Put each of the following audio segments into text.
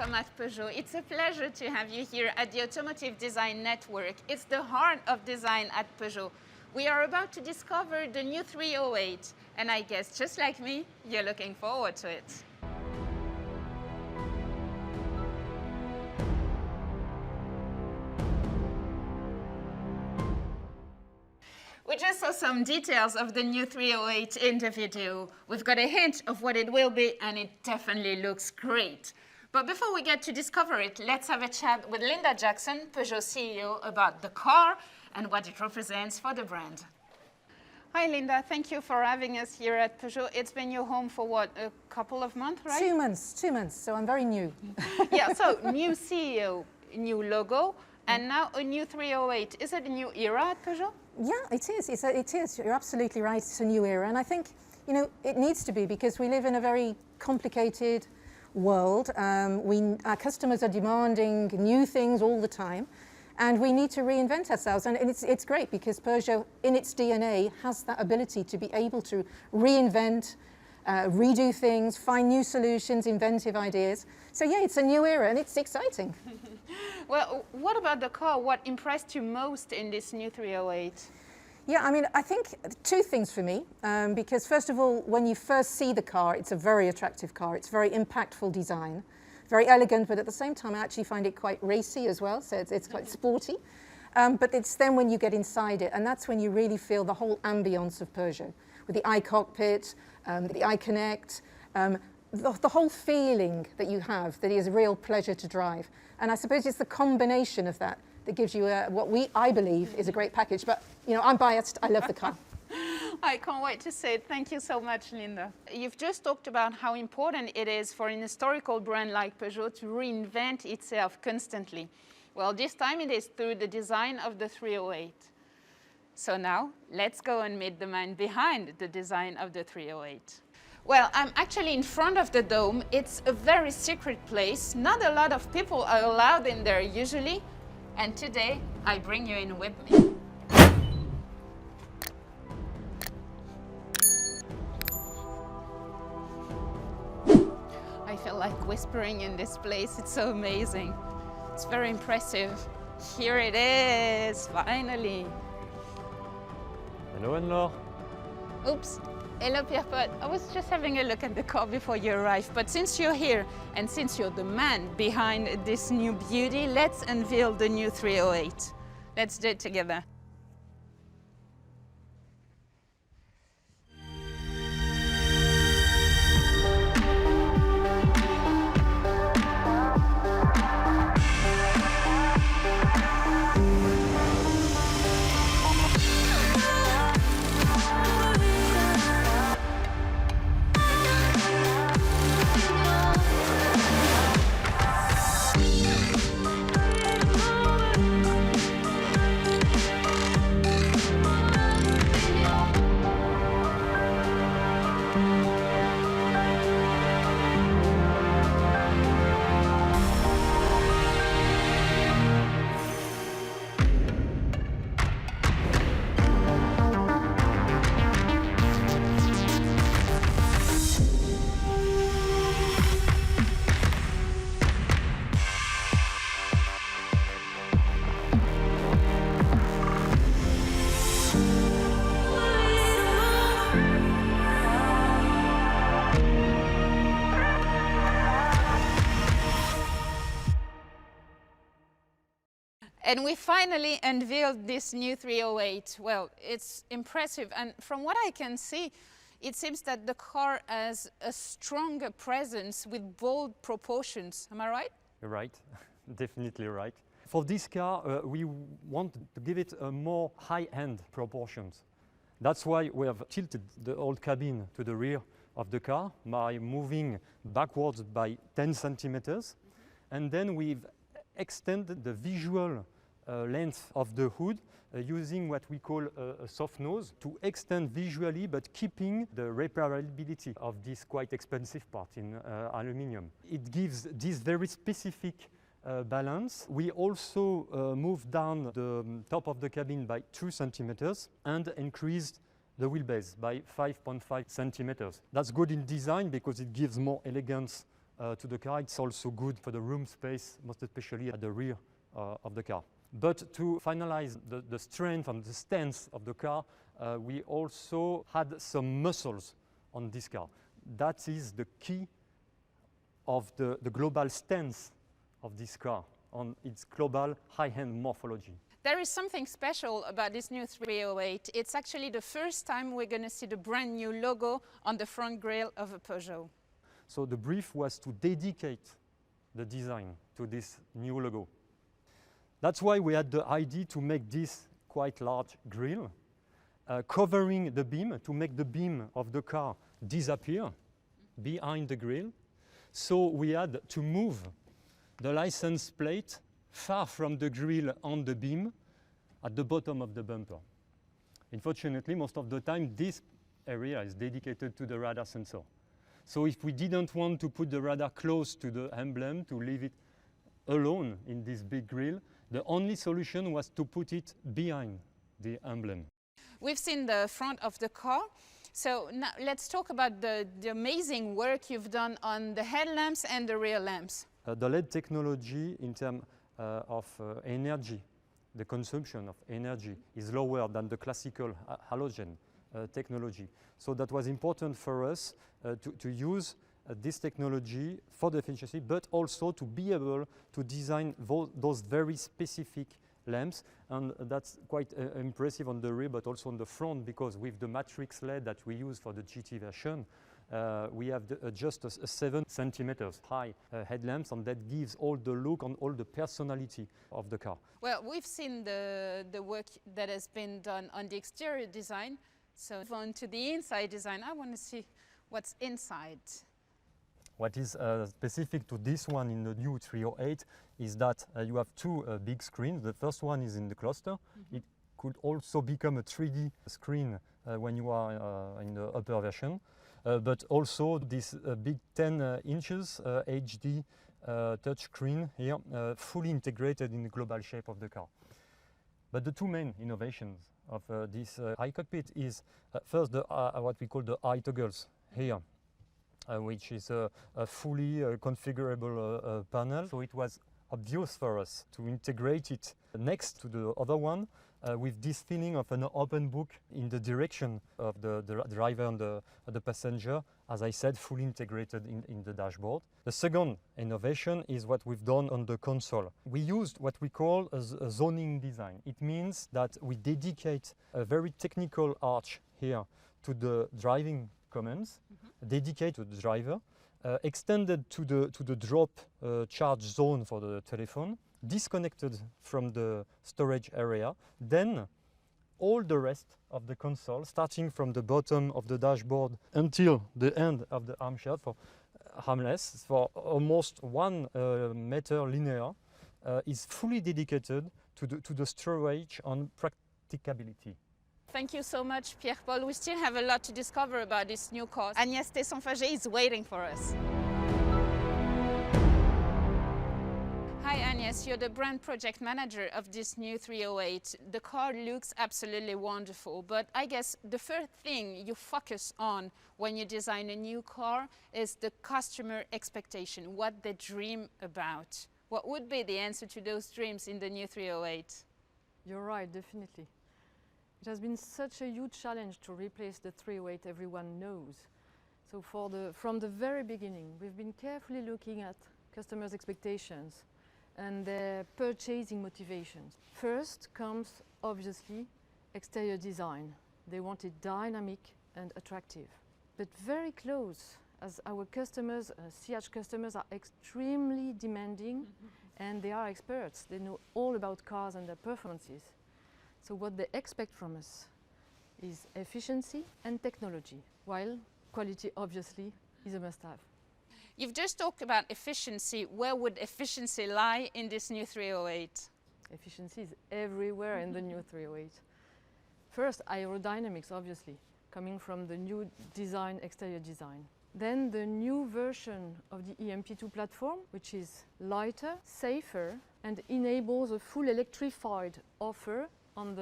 welcome at Peugeot. It's a pleasure to have you here at the Automotive Design Network. It's the heart of design at Peugeot. We are about to discover the new 308, and I guess just like me, you're looking forward to it. We just saw some details of the new 308 in the video. We've got a hint of what it will be, and it definitely looks great. But before we get to discover it, let's have a chat with Linda Jackson, Peugeot CEO, about the car and what it represents for the brand. Hi, Linda. Thank you for having us here at Peugeot. It's been your home for what, a couple of months, right? 2 months, so I'm very new. Yeah, so new CEO, new logo, and now a new 308. Is it a new era at Peugeot? Yeah, it is. It is. You're absolutely right. It's a new era. And I think, you know, it needs to be because we live in a very complicated world. Our customers are demanding new things all the time. And we need to reinvent ourselves. And it's great because Peugeot, in its DNA, has that ability to be able to reinvent, redo things, find new solutions, inventive ideas. So yeah, it's a new era and it's exciting. Well, what about the car? What impressed you most in this new 308? Yeah, I mean, I think two things for me, because first of all, when you first see the car, it's a very attractive car. It's very impactful design, very elegant, but at the same time, I actually find it quite racy as well, so it's quite sporty. But it's then when you get inside it, and that's when you really feel the whole ambience of Peugeot, with the iCockpit, the iConnect, the whole feeling that you have that is a real pleasure to drive. And I suppose it's the combination of that that gives you what I believe is a great package. But, you know, I'm biased. I love the car. I can't wait to see it. Thank you so much, Linda. You've just talked about how important it is for an historical brand like Peugeot to reinvent itself constantly. Well, this time it is through the design of the 308. So now, let's go and meet the man behind the design of the 308. Well, I'm actually in front of the dome. It's a very secret place. Not a lot of people are allowed in there usually. And today, I bring you in with me. I feel like whispering in this place. It's so amazing. It's very impressive. Here it is, finally. Hello, Anne-Laure. Oops. Hello, Pierre-Paul. I was just having a look at the car before you arrived, but since you're here and since you're the man behind this new beauty, let's unveil the new 308. Let's do it together. And we finally unveiled this new 308. Well, it's impressive. And from what I can see, it seems that the car has a stronger presence with bold proportions. Am I right? You're right, definitely right. For this car, we want to give it a more high-end proportions. That's why we have tilted the old cabin to the rear of the car by moving backwards by 10 centimeters. And then we've extended the visual length of the hood using what we call a soft nose to extend visually but keeping the repairability of this quite expensive part in aluminium. It gives this very specific balance. We also moved down the top of the cabin by 2 centimeters and increased the wheelbase by 5.5 centimeters. That's good in design because it gives more elegance to the car. It's also good for the room space, most especially at the rear of the car. But to finalize the strength and the stance of the car, we also had some muscles on this car. That is the key of the global stance of this car on its global high-end morphology. There is something special about this new 308. It's actually the first time we're going to see the brand new logo on the front grille of a Peugeot. So the brief was to dedicate the design to this new logo. That's why we had the idea to make this quite large grille, covering the beam to make the beam of the car disappear behind the grille. So we had to move the license plate far from the grille on the beam at the bottom of the bumper. Unfortunately, most of the time, this area is dedicated to the radar sensor. So if we didn't want to put the radar close to the emblem, to leave it alone in this big grille, the only solution was to put it behind the emblem. We've seen the front of the car. So now let's talk about the amazing work you've done on the headlamps and the rear lamps. The LED technology in terms of energy, the consumption of energy is lower than the classical halogen technology. So that was important for us to use this technology for the efficiency, but also to be able to design those very specific lamps, and that's quite impressive on the rear but also on the front, because with the matrix LED that we use for the GT version, we have just a 7 centimeters high headlamps, and that gives all the look and all the personality of the car. Well, we've seen the work that has been done on the exterior design, so on to the inside design. I want to see what's inside. What is specific to this one in the new 308 is that you have two big screens. The first one is in the cluster. It could also become a 3D screen when you are in the upper version. But also this big 10 inches HD touch screen here, fully integrated in the global shape of the car. But the two main innovations of this iCockpit is first what we call the iToggles here, which is a fully configurable panel. So it was obvious for us to integrate it next to the other one with this feeling of an open book in the direction of the driver and the passenger, as I said, fully integrated in the dashboard. The second innovation is what we've done on the console. We used what we call a zoning design. It means that we dedicate a very technical arch here to the driving commands, dedicated to the driver, extended to the drop charge zone for the telephone, disconnected from the storage area, then all the rest of the console, starting from the bottom of the dashboard until the end of the armchair for armless, for almost 1 meter linear, is fully dedicated to the storage and practicability. Thank you so much, Pierre-Paul. We still have a lot to discover about this new car. Agnès Tesson-Faget is waiting for us. Hi Agnès, you're the brand project manager of this new 308. The car looks absolutely wonderful, but I guess the first thing you focus on when you design a new car is the customer expectation, what they dream about. What would be the answer to those dreams in the new 308? You're right, definitely. It has been such a huge challenge to replace the 308 everyone knows. So from the very beginning, we've been carefully looking at customers' expectations and their purchasing motivations. First comes, obviously, exterior design. They want it dynamic and attractive, but very close, as our customers, CH customers, are extremely demanding and they are experts. They know all about cars and their performances. So what they expect from us is efficiency and technology, while quality obviously is a must-have. You've just talked about efficiency. Where would efficiency lie in this new 308? Efficiency is everywhere in the new 308. First, aerodynamics, obviously, coming from the new design, exterior design. Then the new version of the EMP2 platform, which is lighter, safer, and enables a full electrified offer on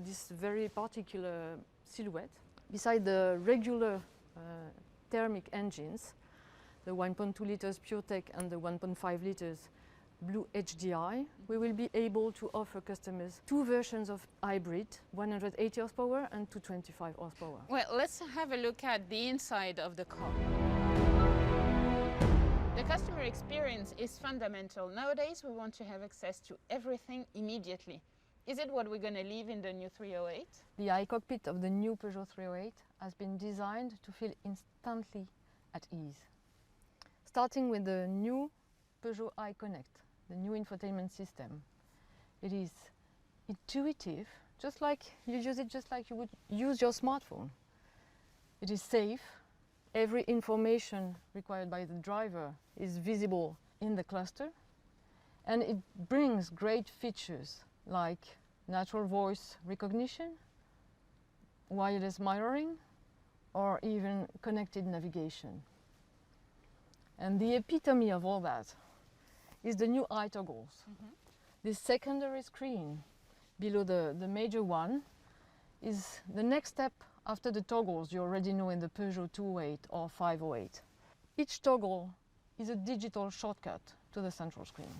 this very particular silhouette. Beside the regular thermic engines, the 1.2 liters PureTech and the 1.5 liters Blue HDI, we will be able to offer customers two versions of hybrid, 180 horsepower and 225 horsepower. Well, let's have a look at the inside of the car. The customer experience is fundamental. Nowadays, we want to have access to everything immediately. Is it what we're going to leave in the new 308? The iCockpit of the new Peugeot 308 has been designed to feel instantly at ease. Starting with the new Peugeot iConnect, the new infotainment system. It is intuitive, just like you use it just like you would use your smartphone. It is safe. Every information required by the driver is visible in the cluster, and it brings great features like natural voice recognition, wireless mirroring, or even connected navigation. And the epitome of all that is the new iToggles. This secondary screen below the major one is the next step after the toggles you already know in the Peugeot 208 or 508. Each toggle is a digital shortcut to the central screen.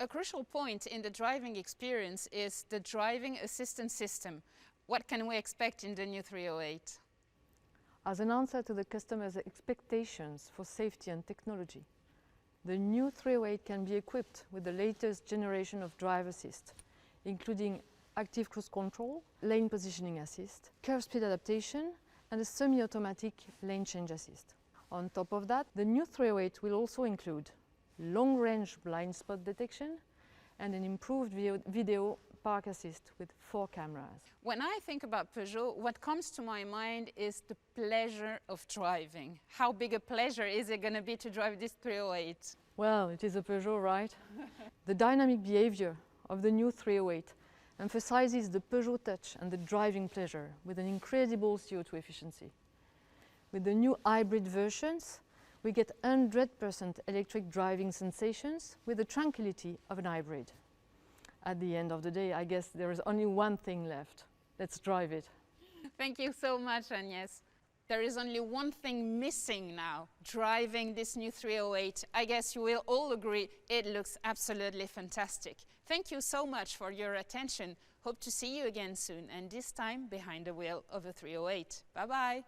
A crucial point in the driving experience is the driving assistance system. What can we expect in the new 308? As an answer to the customer's expectations for safety and technology, the new 308 can be equipped with the latest generation of drive assist, including active cruise control, lane positioning assist, curve speed adaptation, and a semi-automatic lane change assist. On top of that, the new 308 will also include long-range blind spot detection and an improved video park assist with 4 cameras. When I think about Peugeot, what comes to my mind is the pleasure of driving. How big a pleasure is it going to be to drive this 308? Well, it is a Peugeot, right? The dynamic behavior of the new 308 emphasizes the Peugeot touch and the driving pleasure with an incredible CO2 efficiency. With the new hybrid versions, we get 100% electric driving sensations with the tranquility of an hybrid. At the end of the day, I guess there is only one thing left. Let's drive it. Thank you so much, Agnès. There is only one thing missing now, driving this new 308. I guess you will all agree it looks absolutely fantastic. Thank you so much for your attention. Hope to see you again soon, and this time behind the wheel of a 308. Bye-bye.